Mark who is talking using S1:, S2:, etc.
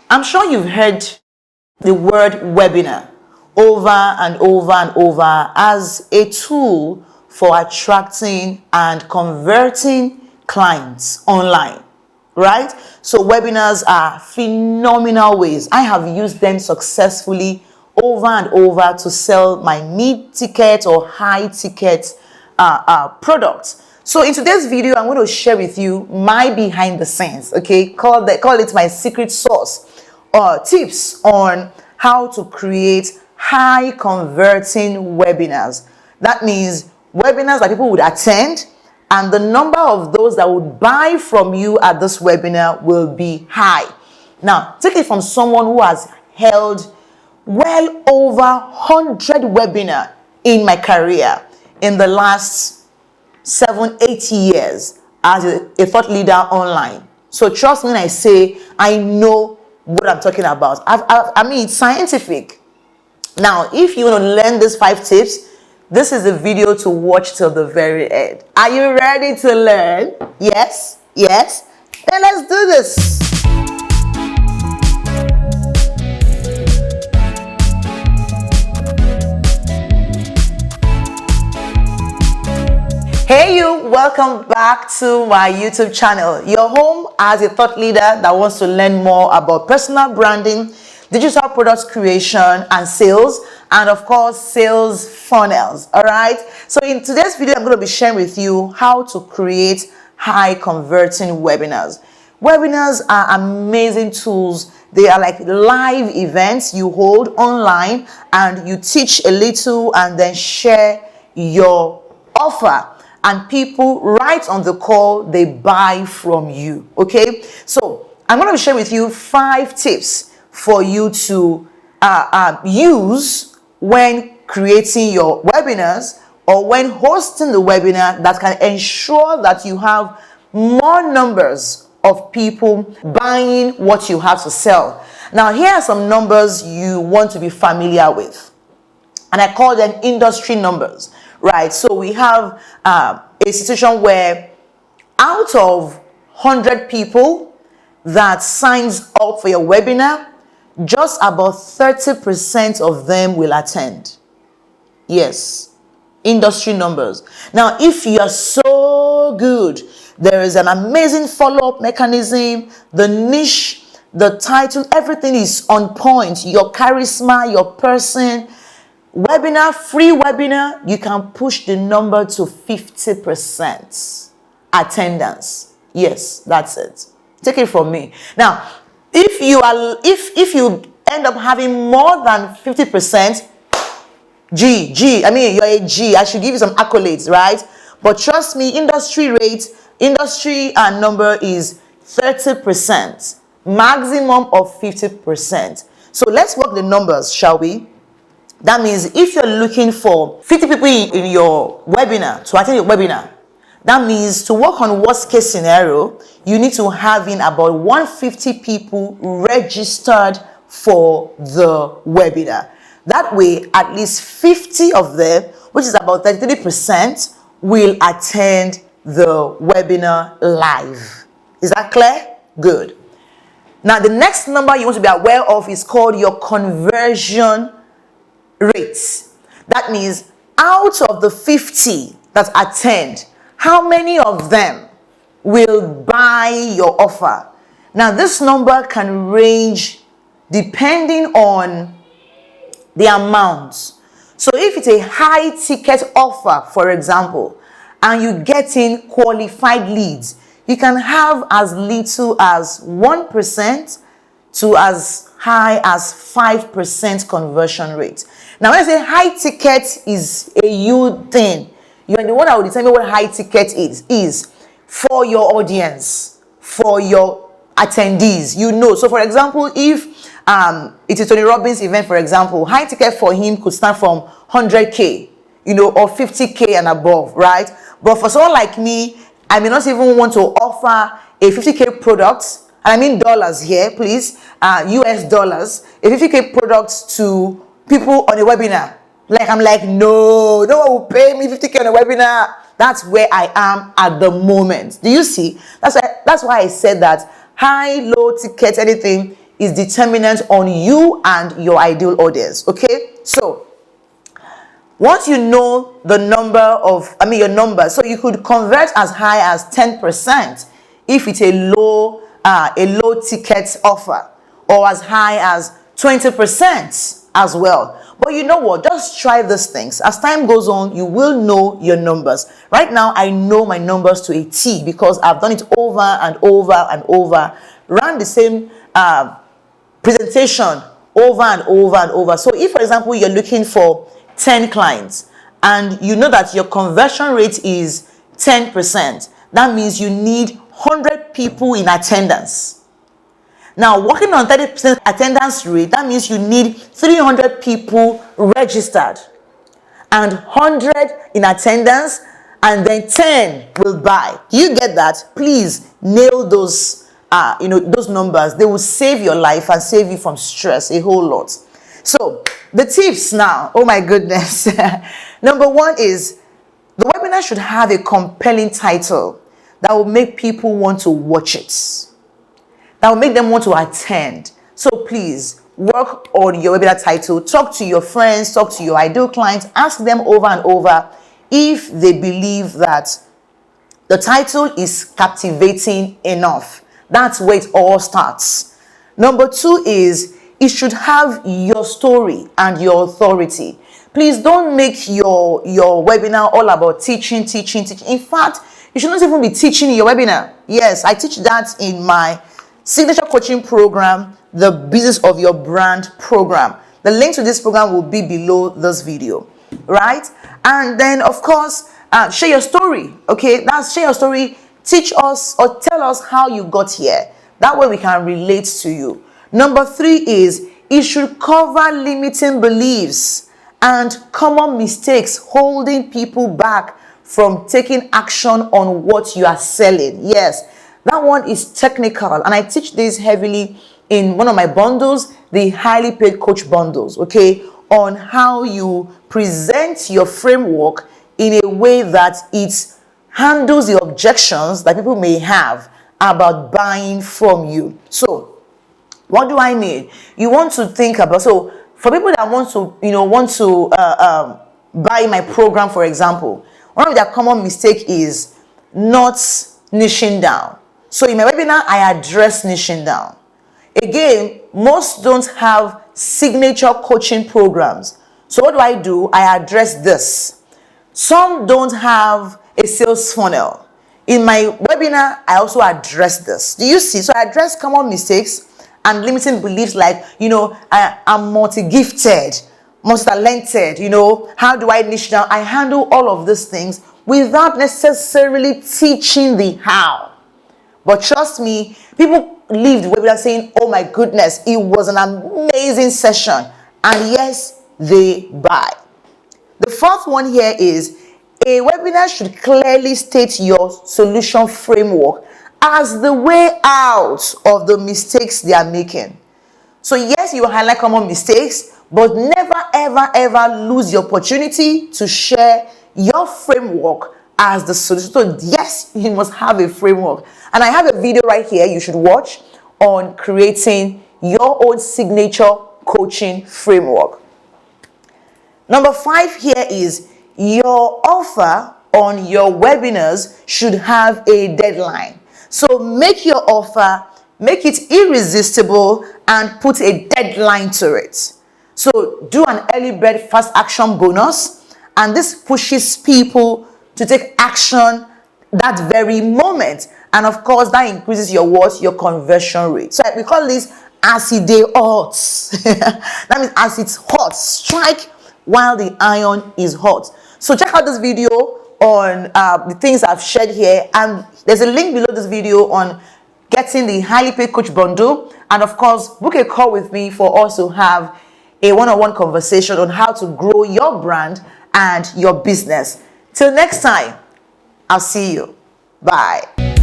S1: I'm sure you've heard the word webinar over and over and over as a tool for attracting and converting clients online, right? So webinars are phenomenal ways. I have used them successfully over and over to sell my mid-ticket or high-ticket products. So in today's video, I'm going to share with you my behind the scenes, okay? Call it my secret sauce, tips on how to create high converting webinars. That means webinars that people would attend, and the number of those that would buy from you at this webinar will be high. Now, take it from someone who has held well over 100 webinars in my career in the last 7-8 years as a thought leader online. So trust me when I say I know what I'm talking about. I mean, it's scientific. Now, if you want to learn these 5 tips, this is the video to watch till the very end. Are you ready to learn? Yes? Yes? Then let's do this. Hey you, welcome back to my YouTube channel. Your home as a thought leader that wants to learn more about personal branding, digital product creation and sales, and of course sales funnels. All right, so in today's video I'm going to be sharing with you how to create high converting webinars. Webinars are amazing tools. They are like live events you hold online and you teach a little and then share your offer, and people right on the call, they buy from you. Okay, so I'm going to share with you 5 tips for you to use when creating your webinars or when hosting the webinar that can ensure that you have more numbers of people buying what you have to sell. Now, here are some numbers you want to be familiar with, and I call them industry numbers, right? So we have a situation where out of 100 people that signs up for your webinar, just about 30% of them will attend. Yes, industry numbers. Now, if you are so good, there is an amazing follow-up mechanism, the niche, the title, everything is on point. Your charisma, your person, webinar, free webinar, you can push the number to 50% attendance. Yes, that's it. Take it from me. Now, if you end up having more than 50%, I mean, you're a G. I should give you some accolades, right? But trust me, industry number is 30%, maximum of 50%. So let's work the numbers, shall we? That means if you're looking for 50 people in your webinar to attend your webinar, that means to work on worst case scenario, you need to have in about 150 people registered for the webinar. That way, at least 50 of them, which is about 33%, will attend the webinar live. Is that clear? Good. Now, the next number you want to be aware of is called your conversion rates. That means out of the 50 that attend, how many of them will buy your offer? Now, this number can range depending on the amount. So if it's a high ticket offer, for example, and you get in qualified leads, you can have as little as 1% to as high as 5% conversion rate. Now, when I say high ticket is a you thing, you are the one that will determine what high ticket is for your audience, for your attendees. You know, so for example, if it's a Tony Robbins event, for example, high ticket for him could start from 100K, you know, or 50K and above, right? But for someone like me, I may not even want to offer a 50K product, and I mean dollars here, please, US dollars, a 50K product to people on a webinar. Like, I'm like, no one will pay me 50K on a webinar. That's where I am at the moment. Do you see? That's why I said that high, low ticket, anything, is determinant on you and your ideal audience. Okay, so once you know the number of, your number, so you could convert as high as 10% if it's a low ticket offer, or as high as 20% as well. But you know what? Just try these things. As time goes on, you will know your numbers. Right now, I know my numbers to a T because I've done it over and over and over, ran the same presentation over and over and over. So if, for example, you're looking for 10 clients and you know that your conversion rate is 10%, that means you need 100 people in attendance. Now, working on 30% attendance rate, that means you need 300 people registered and 100 in attendance, and then 10 will buy. You get that? Please nail those those numbers. They will save your life and save you from stress a whole lot. So the tips now, oh my goodness. Number one is the webinar should have a compelling title that will make people want to watch it, that will make them want to attend. So please work on your webinar title. Talk to your friends, talk to your ideal clients, ask them over and over if they believe that the title is captivating enough. That's where it all starts. Number two is it should have your story and your authority. Please don't make your webinar all about teaching. In fact, you should not even be teaching in your webinar. Yes, I teach that in my signature coaching program, the Business of Your Brand program. The link to this program will be below this video, right? And then, of course, share your story. Okay, that's share your story. Teach us or tell us how you got here. That way we can relate to you. Number three is it should cover limiting beliefs and common mistakes holding people back from taking action on what you are selling. Yes, that one is technical, and I teach this heavily in one of my bundles, the highly paid coach bundles, okay, on how you present your framework in a way that it handles the objections that people may have about buying from you. So what do I mean? You want to think about, so for people that want to buy my program, for example, one of their common mistake is not niching down. So in my webinar, I address niching down. Again, most don't have signature coaching programs. So what do? I address this. Some don't have a sales funnel. In my webinar, I also address this. Do you see? So I address common mistakes and limiting beliefs like, I'm multi-gifted, multi-talented, how do I niche down? I handle all of these things without necessarily teaching the how. But trust me, people leave the webinar saying, oh my goodness, it was an amazing session. And yes, they buy. The fourth one here is a webinar should clearly state your solution framework as the way out of the mistakes they are making. So yes, you highlight common mistakes, but never, ever, ever lose the opportunity to share your framework as the solution. So yes, you must have a framework. And I have a video right here you should watch on creating your own signature coaching framework. Number 5 here is your offer on your webinars should have a deadline. So make your offer, make it irresistible, and put a deadline to it. So do an early bird fast action bonus, and this pushes people to take action that very moment. And of course, that increases your conversion rate. So we call this as it dey hot. That means as it's hot, strike while the iron is hot. So check out this video on the things I've shared here, and there's a link below this video on getting the highly paid coach bundle, and of course book a call with me for us to have a one-on-one conversation on how to grow your brand and your business. Till next time, I'll see you. Bye.